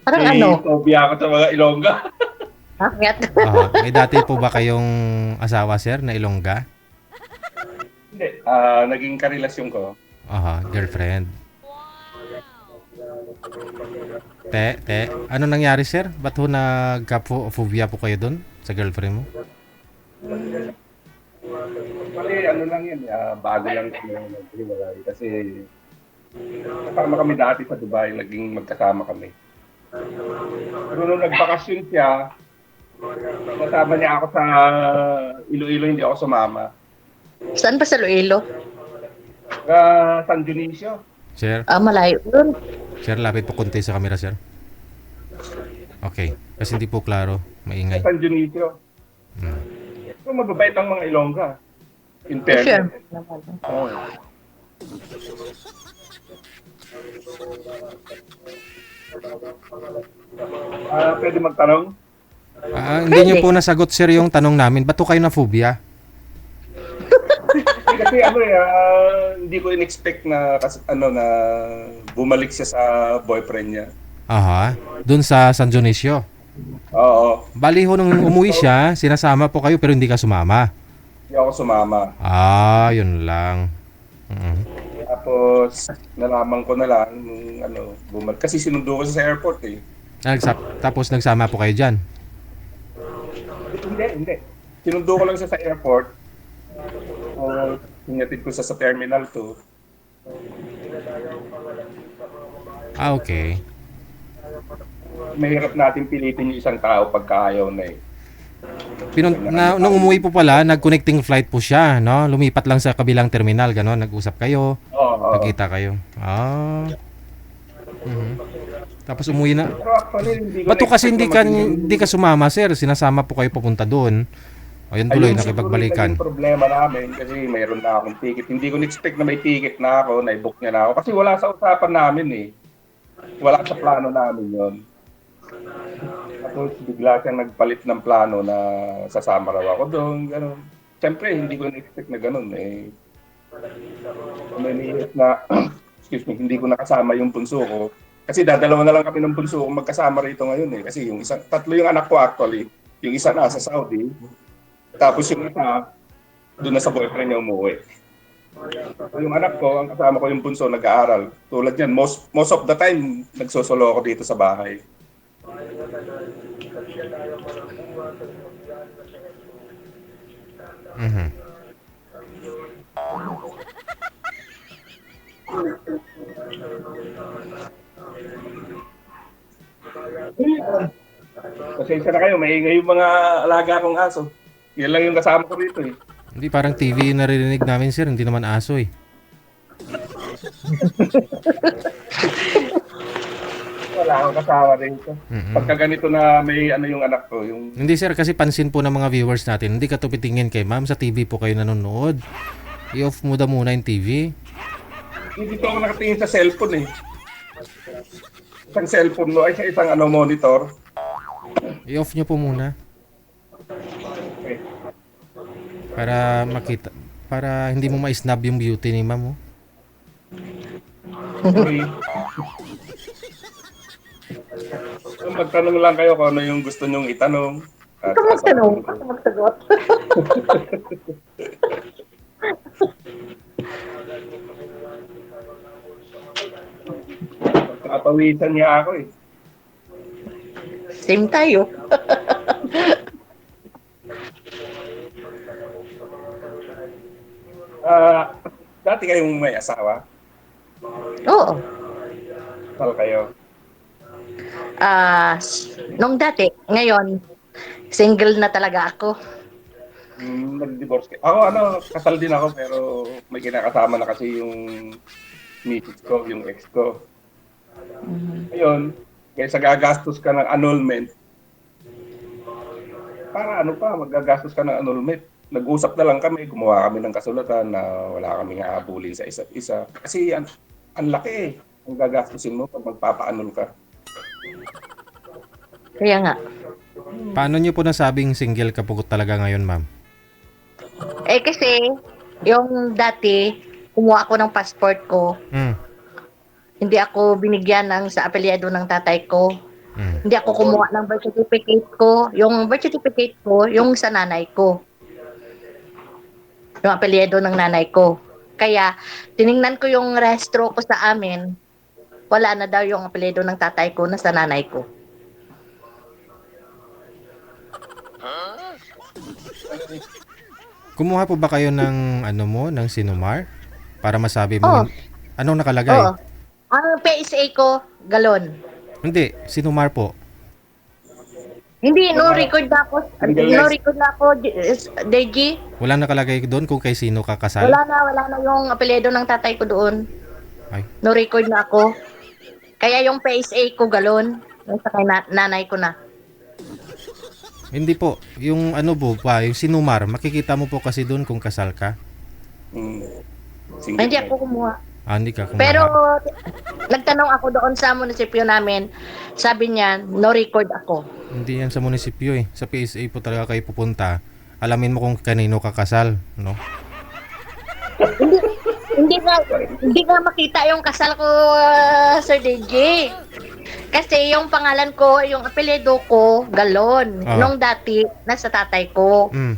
Parang ano? May phobia ako sa mga Ilongga. Bakit? May dati po ba kayong asawa, sir, na Ilongga? Hindi, naging karelasyon ko. Girlfriend. Ano nangyari, sir? Ba't ho nagka-phobia po kayo doon sa girlfriend mo? Bali, ano lang yun, bago lang kami naghiwalay. Kasi kasama kami dati sa Dubai, naging magkasama kami. Pero nung nagbakasyon siya, kasama niya ako sa Iloilo, hindi ako sumama. Saan pa sa Iloilo? Sa San Dionisio. Sir, Malayo yun. sir, lapit po konti sa camera, sir. Okay, kasi hindi po klaro, maingay. Sa San Dionisio. So, mababait ang mga Ilongga. In Sure. fairness. Oo. Pwede magtanong? Hindi niyo po nasagot, sir, yung tanong namin. Ba't ho kayo na phobia? Kasi hindi ko in-expect na na bumalik siya sa boyfriend niya. Doon sa San Dionisio. Oo, Bali ho, nung umuwi siya, sinasama po kayo pero hindi ka sumama. hindi ako sumama. Yun lang. Tapos nalaman ko na lang nung bumalik kasi sinundo ko siya sa airport eh. Tapos nagsama po kayo dyan. Hindi. Sinundo ko lang siya sa airport. Hinatid ko siya sa Terminal 2. Okay. Mahirap natin pilitin yung isang tao pagka ayaw na eh. Nung umuwi po pala, nag-connecting flight po siya, no? Lumipat lang sa kabilang terminal, gano'n. Nag-usap kayo, Oo. nagkita kayo. Tapos umuwi na. Pero actually, hindi ko Ba't ho kasi na-expect na hindi ka sumama, sir? Sinasama po kayo papunta doon. Ayun tuloy, Ayun siguro nakipagbalikan. yung problema namin kasi mayroon na akong ticket. Hindi ko na-expect na may ticket na ako, na-book niya na ako. Kasi wala sa usapan namin eh. Wala sa plano namin yon. Tapos bigla siyang nagpalit ng plano na sasama raw ako doon, gano'n. Siyempre, hindi ko na-expect na gano'n eh. Many years na, excuse me, hindi ko nakasama yung bunso ko. Kasi dadalawa na lang kami ng bunso ko magkasama rito ngayon eh. Kasi tatlo yung anak ko actually. Yung isa nasa Saudi. Tapos yung isa, doon na sa boyfriend niya umuwi. Yung anak ko, ang kasama ko yung bunso, nag-aaral. Tulad yan, most of the time, nagsosolo ako dito sa bahay. Pasensya na kayo, maingay yung mga alaga kong aso. Yan lang yung kasama ko rito eh. Hindi, parang TV yung naririnig namin, sir. Hindi naman aso eh. Wala akong kasama rito. Pagka ganito na may yung anak ko, yung... Hindi, sir, kasi pansin po ng mga viewers natin. Hindi ka tupitingin kay ma'am. Sa TV po kayo nanonood. I-off mo muna yung TV. Hindi ko ako nakatingin sa cellphone eh. Isang cellphone no, ay isang monitor. I-off nyo po muna. Okay. Para makita. Para hindi mo ma-snub yung beauty ni ma'am. Okay. So, magtanong lang kayo kung ano yung gusto nyong itanong. At Ikaw magtanong, ako magsagot. Papawisan niya ako eh. Same tayo. Dati kayong may asawa? Oo. Sal kayo? Nung dati, ngayon, single na talaga ako. Nag-divorce kayo. Ako kasal din ako pero may kinakasama na kasi yung misis ko, yung ex ko. Ngayon, kaysa gagastos ka ng annulment, para magagastos ka ng annulment. Nag-usap na lang kami, gumawa kami ng kasulatan na wala kaming hahabulin sa isa't isa. Kasi ang laki eh, ang gagastusin mo pag magpapa-annul ka. Kaya nga. Paano nyo po nasabing single ka po talaga ngayon, ma'am? Kasi, yung dati, kumuha ako ng passport ko. Hindi ako binigyan sa apelyado ng tatay ko. Mm. Hindi ako kumuha ng birth certificate ko. Yung birth certificate ko, yung sa nanay ko. Yung apelyido ng nanay ko. Kaya, tiningnan ko yung rehistro ko sa amin, wala na daw yung apelyido ng tatay ko na sa nanay ko. Kumuha po ba kayo ng ano mo, ng Sinumar para masabi mo Oo, anong oo. nakalagay? Ang PSA ko, galon. Hindi, Sinumar po. Hindi, no Mga record na ako, single no list. record na ako, Deji. Walang nakalagay doon kung kay sino kakasal? Wala na yung apelyido ng tatay ko doon. Ay, No record na ako. Kaya yung PSA ko, galon. Yung sa kay nanay ko na. hindi po. Yung ano po pa, yung Sinumar, makikita mo po kasi doon kung kasal ka. Mm, Ay, single hindi list. ako kumuha. Ah, hindi ka kumuha. Pero, nagtanong ako doon sa munisipyo namin, sabi niya, no record ako. Hindi yan sa munisipyo eh. Sa PSA po talaga kayo pupunta. Alamin mo kung kanino kakasal, no? Hindi, hindi nga makita yung kasal ko, Sir DJ. Kasi yung pangalan ko, yung apelyido ko, Galon. Ah. Nung dati, nasa tatay ko. Mm.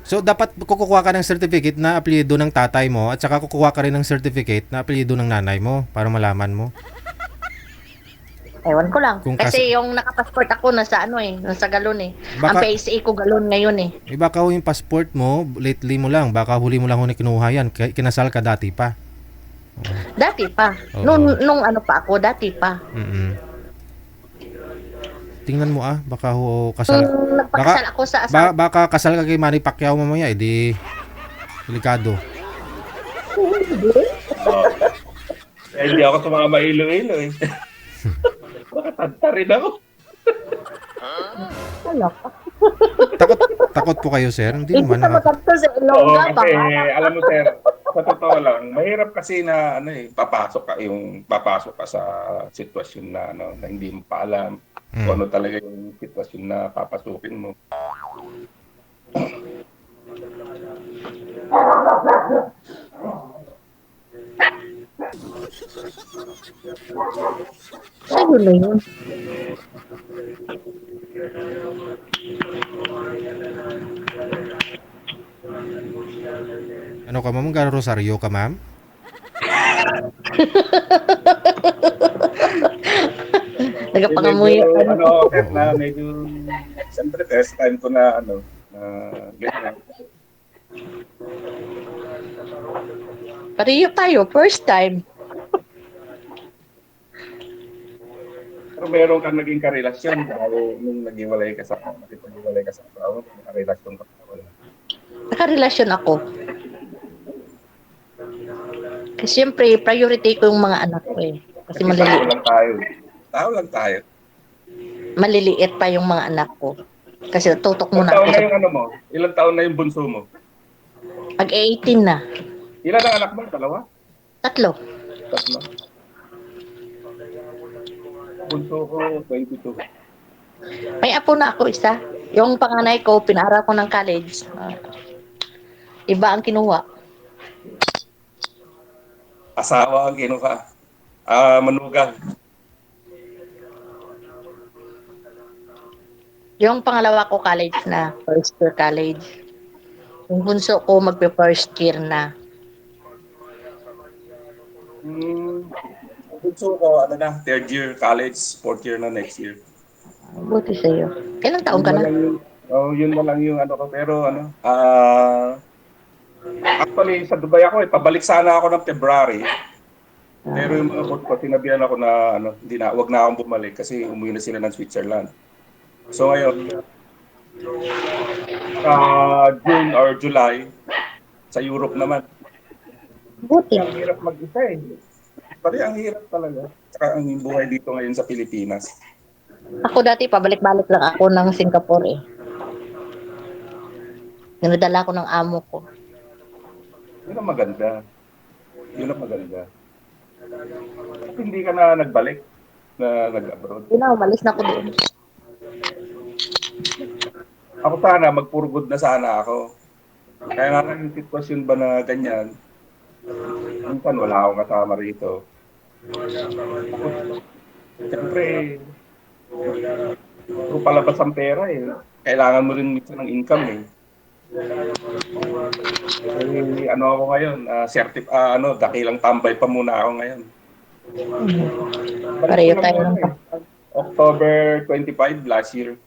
So, dapat kukuha ka ng certificate na apelyido ng tatay mo at saka kukuha ka rin ng certificate na apelyido ng nanay mo para malaman mo. Ewan ko lang. Kung Kasi yung nakapasport ako, nasa ano eh, nasa Galon eh. Ang Baka- PSA ko, Galon ngayon eh. Baka yung passport mo, lately mo lang. Baka huli mo lang huli kinuha yan. Kinasal ka dati pa. Dati pa. Oo. Nung ano pa ako, dati pa. Mm-mm. Tingnan mo baka kasal. Nung nagpakasal ako sa asawa. Baka kasal ka kay Manny Pacquiao mamaya, edi delikado. Oh. Eh, hindi ako sumama Iloilo eh. Makatanta rin ako. Ano? Takot po kayo, sir? Hindi Hindi naman ka maganda sa Oo, Ilongga ba? kasi alam mo sir, sa totoo lang, mahirap kasi na ano eh, papasok ka sa sitwasyon na ano na hindi mo pa alam kung ano talaga yung sitwasyon na papasukin mo. Sa'yo na yun. Ano ka, ma'am? Rosaryo ka, ma'am? Nagapangamuya Medyo, ka na. ano, kahit na medyo, siyempre, test time ko na, ano, na ganyan. Pareho tayo, first time. Pero meron kang naging karelasyon dahil nung naghiwalay ka sa asawa, nakarelasyon ka pa wala. Nakarelasyon ako. Kasi siyempre, priority ko yung mga anak ko eh. Kasi Kasi tao lang tayo. Tao lang tayo. maliliit pa yung mga anak ko. Kasi tutok Ilang muna taon ako na sa yung ano mo? Ilang taon na yung bunso mo? pag-18 na. Ilan ang anak mo? Dalawa? 3. Tatlo? Bunso ko, 22. May apo na ako isa. Yung panganay ko, pinaaral ko ng college. Iba ang kinuha. Asawa ang kinuha. Manugang. Yung pangalawa ko college na, first year college. Yung bunso ko magpe-first year na. Bunso ko, ano na, third year college, fourth year na next year. Buti sa'yo. Ilang taon ka na? Yun na lang yung ano ko. Pero ano, actually, sa Dubai ako pabalik sana ako ng February. Pero yung mga boss ko, sinabihan ako na, ano, wag na akong bumalik kasi umuwi na sila ng Switzerland. So ngayon, June or July, sa Europe naman. Buti. Ang hirap mag-isa eh. Pari ang hirap talaga. Saka ang buhay dito ngayon sa Pilipinas. Ako dati, pabalik-balik lang ako ng Singapore eh. Dinadala ko ng amo ko. Yun ang maganda. Yun ang maganda. At hindi ka na nagbalik na nag-abroad. Yun na, umalis na ako doon. Ako sana, magpurugod na sana ako. Kaya nga yung sitwasyon ba na ganyan, minsan wala akong kasama rito. Siyempre, Puro palabas ang pera eh. Kailangan mo rin minsan ng income eh. Ano ako ngayon, dakilang tambay pa muna ako ngayon. Balik ko Pareho lang tayo ano ng eh, October 25 last year.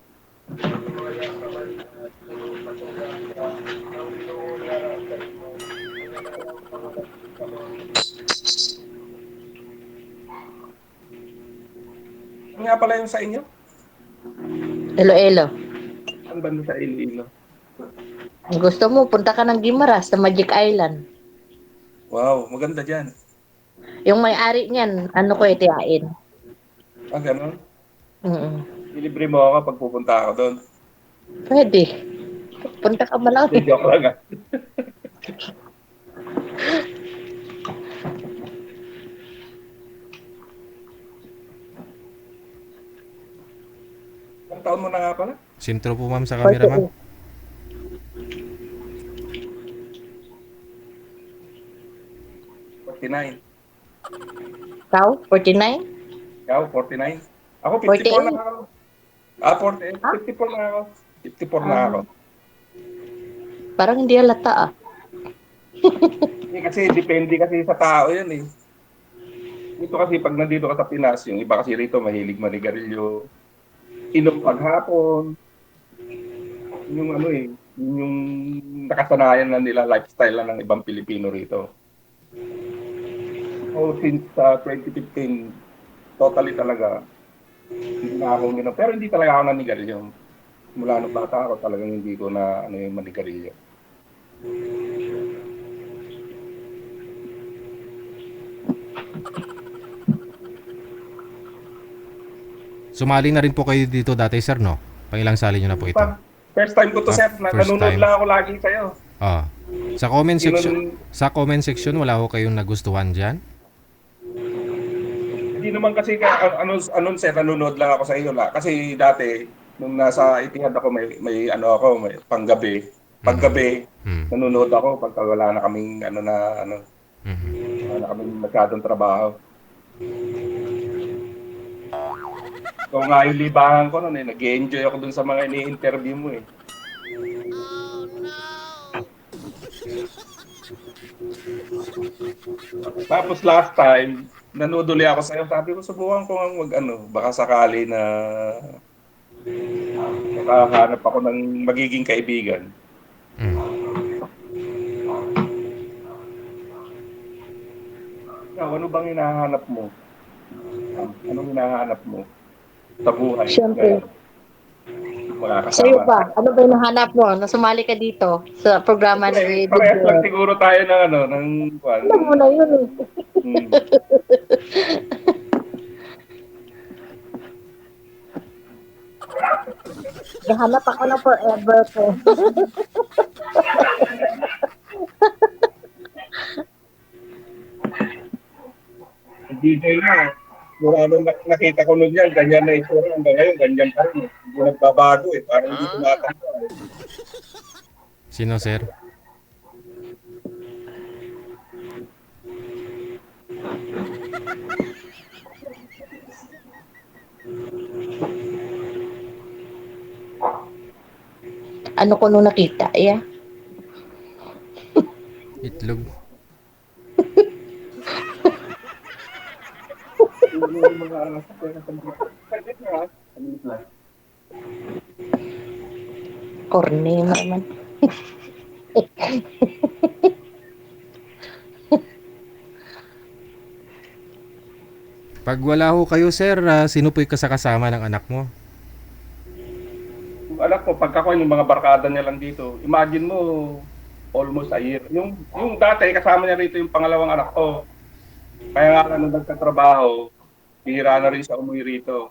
Ano nga pala yung sa inyo? Iloilo. Ang banda sa Iloilo? Kung gusto mo, punta ka ng Guimaras sa Magic Island. Wow, maganda dyan. Yung may-ari niyan, ano ko itiyain. Ah, ganun? Mm. Ilibre mo ako pag pupunta ako doon. Pwede. Punta ka malang. Hindi, joke lang ah. Ilang taon mo na nga pala? Sintro po ma'am sa camera ma'am. 49. Ikaw? 49? Ikaw, 49. Ako, 54 na 48. ako. Ah, 48. Ha? 54 na ako. 54 na ako. Parang hindi halata ah. Hindi kasi, depende kasi sa tao yan eh. Dito kasi, pag nandito ka sa Pinas, yung iba kasi rito, mahilig manigarilyo. Inom paghapon. Yung ano eh, yung nakasanayan na nila, lifestyle na ng ibang Pilipino rito. So, since 2015, totally talaga, hindi na ako uminom. Pero hindi talaga ako nanigarilyo. Mula nung bata ako, talagang hindi ko na yung manigarilyo. Sumali na rin po kayo dito dati sir no? Pangilang sali nyo na po ito? First time ko to, Ah, sir. first Nanonood time. lang ako lagi sa'yo. Ah. Sa comment section, Yun, sa comment section wala ko kayong nagustuhan diyan. hindi naman kasi sir, nanonood lang ako sa iyo la. Kasi dati nung nasa Etihad ako may panggabi. Paggabi Mm. nanonood ako pagka wala na kaming Mhm. wala na kaming masyadong trabaho. So nga yung libangan ko noon eh, nag-enjoy ako dun sa mga ini-interview mo eh. Tapos last time, nanood uli ako sa'yo. Sabi ko, subukan ko nga baka sakali na makahanap ako ng magiging kaibigan. Mm. Ikaw, ano bang hinahanap mo? Anong hinahanap mo sa buhay? Siyempre. Mga Sa'yo kasama. ba? Ano ba yung nahanap mo? Nasumali ka dito sa programa ni Parehas lang Bidyo. siguro tayo ng Alam mo na yun eh. hmm. Nahanap ako ng forever ko. DJ na. Mula nung nakita ko nun yan, ganyan na itsura. Hanggang ngayon, ganyan pa rin. Hindi nagbabago eh. Parang hindi tumatanda. Sino sir? Ano ko nung nakita? Yeah. Itlog. Yung mga saglit na. Saglit lang. Corny naman. Pag wala ho kayo sir, sino po yung kasama ng anak mo? Yung anak ko, pagka ko yung mga barkada niya lang dito, imagine mo, almost a year. Yung dati, kasama niya rito yung pangalawang anak ko. Kaya nga nung nagkatrabaho, bihira na rin siya umuwi rito.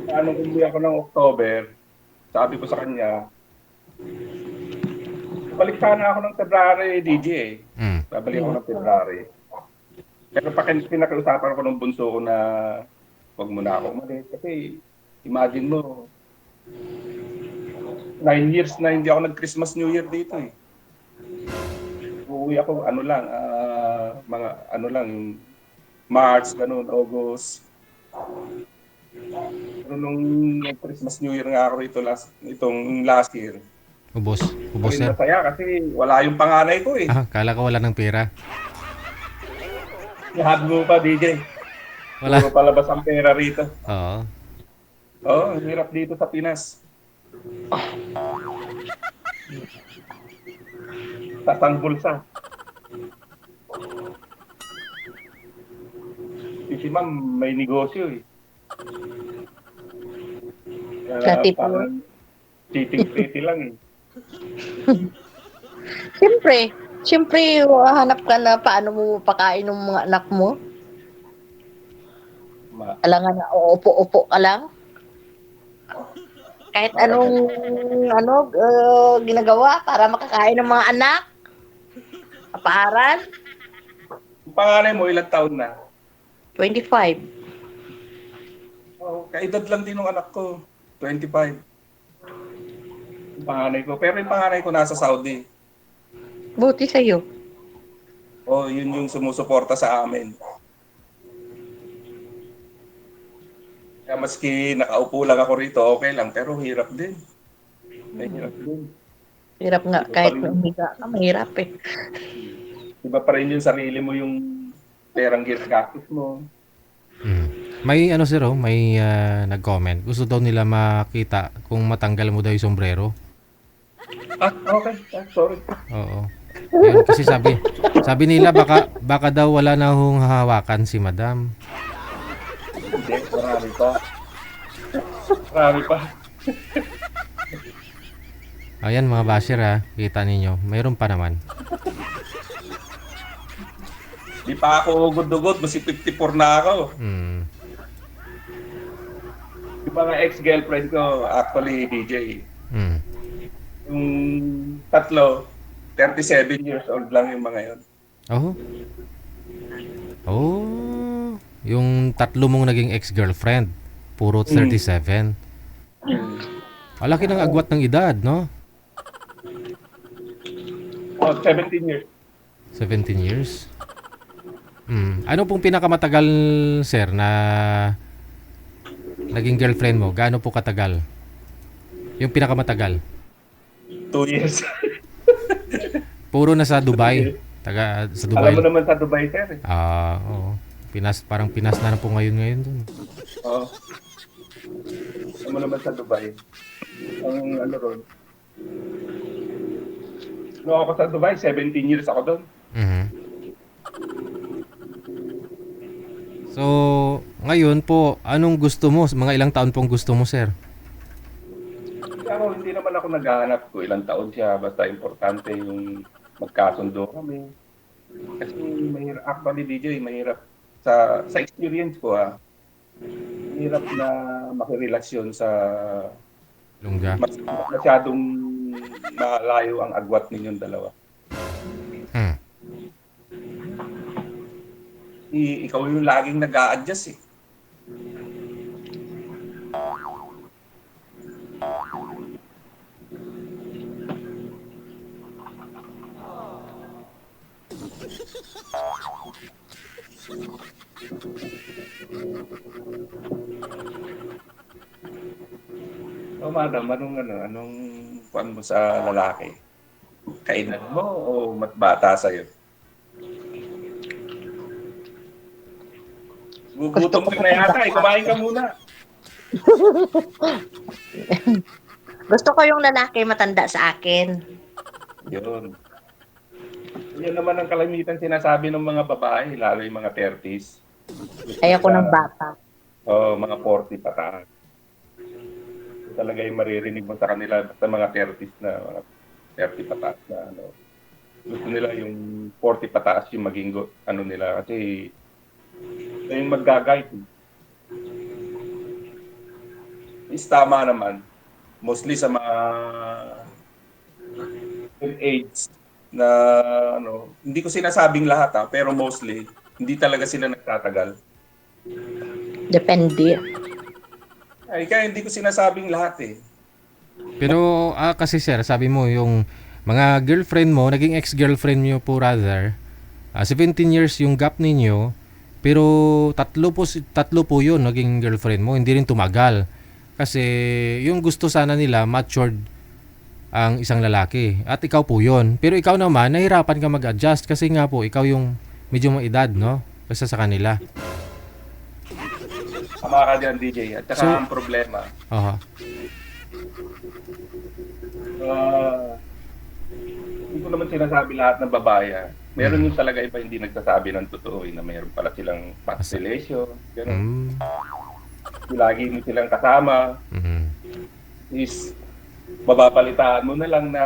Nung umuwi ako ng October, sabi ko sa kanya, balik sana ako ng February, DJ eh. Mm. Babalik ako ng February. Pero pinakausapan ko ng bunso ko na huwag mo na ako umalis. Kasi imagine mo, 9 years na hindi ako nag-Christmas New Year dito eh. Uuwi ako, mga yung March, ganun, August. Pero nung Christmas New Year nga ako rito itong last year, Ubos. Ubos, rin sir. masaya kasi wala yung panganay ko eh. Ah, kala ko wala ng pera. Lahat mo pa, DJ. Wala. Puro palabas ang pera rito. Oo. Oo, ang hirap dito sa Pinas. Tatang bulsa. Si ma'am, may negosyo eh. Dati po. Parang cheating lang eh. Siyempre, hanap ka na paano mo pakain ng mga anak mo. Alangan na, uupo-upo ka lang. Kahit anong ginagawa para makakain ng mga anak. Kapaaral, Yung panganay mo, ilang taon na? 25. Oh, kaedad lang din ng anak ko. 25. Yung panganay ko. Pero yung panganay ko nasa Saudi. Buti sa'yo. Oh, yun yung sumusuporta sa amin. Kaya maski nakaupo lang ako rito, okay lang. Pero hirap din. Hirap din. Hirap nga, kahit umiga ka, mahirap eh. Iba pa rin yung sarili mo yung perang ginagastos mo. May ano sir, may nag-comment. Gusto daw nila makita kung matanggal mo daw yung sombrero. Ah, okay. Sorry. Oo. Ayun, kasi sabi nila baka daw wala na hong hahawakan si madam. Hindi, marami pa. Marami pa. Ayan mga basher ha, kita ninyo. Mayroon pa naman. Di pa ako good-good, masi 54 na ako. Yung mga ex-girlfriend ko, actually, DJ. Yung tatlo, 37 years old lang yung mga yun. Oh. Oh. Yung tatlo mong naging ex-girlfriend, puro 37. Alaki ng agwat ng edad, no? Oh, 17 years. 17 years. Ano pong pinakamatagal, sir, na naging girlfriend mo? Gaano po katagal? Yung pinakamatagal? 2 years. Puro na sa Dubai. Sa Dubai. Alam mo naman sa Dubai, sir. Oo. Parang Pinas na po ngayon dun. Oo. Alam mo naman sa Dubai. Ang ano ron. Nung ako sa Dubai, 17 years ako doon. So, ngayon po, anong gusto mo? Mga ilang taon pong gusto mo, sir? Ako, hindi naman ako naghahanap ko ilang taon siya. Basta importante yung magkasundo kami. Kasi mahirap, actually DJ, mahirap sa experience ko mahirap na makirelasyon sa Lungga. masyadong malayo ang agwat ninyong dalawa. Ikaw yung laging nag-a-adjust eh. So, madam, anong kuan mo sa lalaki? Kainan mo o mas bata sa'yo? Gugutom ka na yata, kumain ka muna. Gusto ko yung lalaki matanda sa akin. Yun. Yan naman ang kalamitan sinasabi ng mga babae, lalo yung mga 30s. Ayoko ng bata. Mga 40 pataas. Talaga yung maririnig mo sa kanila basta mga 30s na, mga 30 pataas na Gusto nila yung 40 pataas yung maging nila kasi yung mag-guide. Is tama naman. Mostly sa mga age na hindi ko sinasabing lahat pero mostly hindi talaga sila nagtatagal. Depende. Kaya hindi ko sinasabing lahat eh. Pero kasi sir, sabi mo yung mga girlfriend mo, naging ex-girlfriend nyo po rather, 17 years yung gap ninyo, Pero tatlo po yun naging girlfriend mo, hindi rin tumagal. Kasi yung gusto sana nila matured ang isang lalaki at ikaw po yun. Pero ikaw naman nahirapan ka mag-adjust kasi nga po ikaw yung medyo may edad, no? Kaysa sa kanila. Tama ka dyan, DJ. At saka So- ang problema, Aha. hindi ko naman sinasabi lahat ng babae. Meron yung talaga iba hindi nagsasabi ng totoo na meron pala silang past relation. Ganun. Lagi mo silang kasama. Is mababalitaan mo na lang na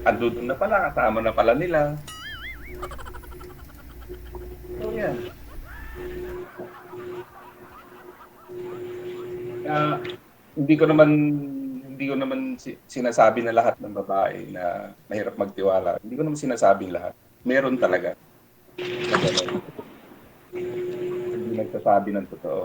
andun na pala, kasama na pala nila. So yan. Hindi ko naman sinasabi na lahat ng babae na mahirap magtiwala. Hindi ko naman sinasabing lahat. Meron talaga. Na ganun. Hindi nagsasabi ng totoo.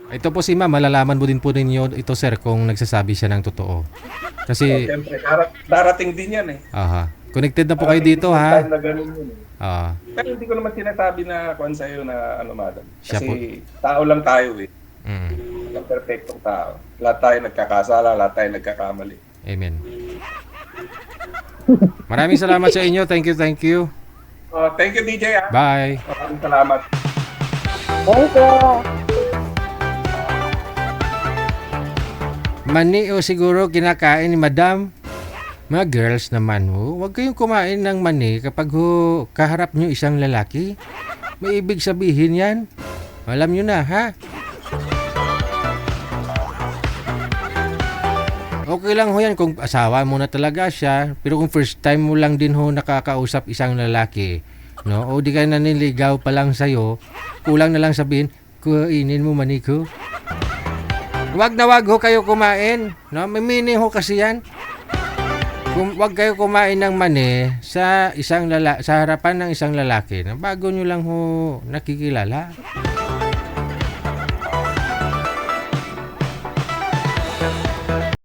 Ito po si ma'am, malalaman mo din po ninyo ito sir kung nagsasabi siya ng totoo. Kasi, Siyempre, darating din yan eh. aha. Connected na po kayo dito ha. Time na ganun yun eh. Ah, Pero hindi ko naman sinasabi na kuwan sa'yo na ano madam. Siya Kasi tao lang tayo eh. mm. Ang perfectong tao. Lahat tayo nagkakasala, lahat tayo nagkakamali. Amen. Maraming salamat sa inyo. Thank you. Thank you DJ ah. Bye. Maraming salamat. Thank you. Mani o siguro kinakain ni madam. Mga girls naman ho, huwag kayong kumain ng mani kapag ho kaharap nyo isang lalaki. May ibig sabihin yan. Alam nyo na ha? Okay lang ho yan kung asawa mo na talaga siya. Pero kung first time mo lang din ho nakakausap isang lalaki, no? O di ka naniligaw pa lang sa'yo, kulang na lang sabihin, kuhainin mo mani ko. Wag na wag ho kayo kumain, no? May meaning ho kasi yan. Wag kayo kumain ng mani sa harapan ng isang lalaki na bago nyo lang ho nakikilala.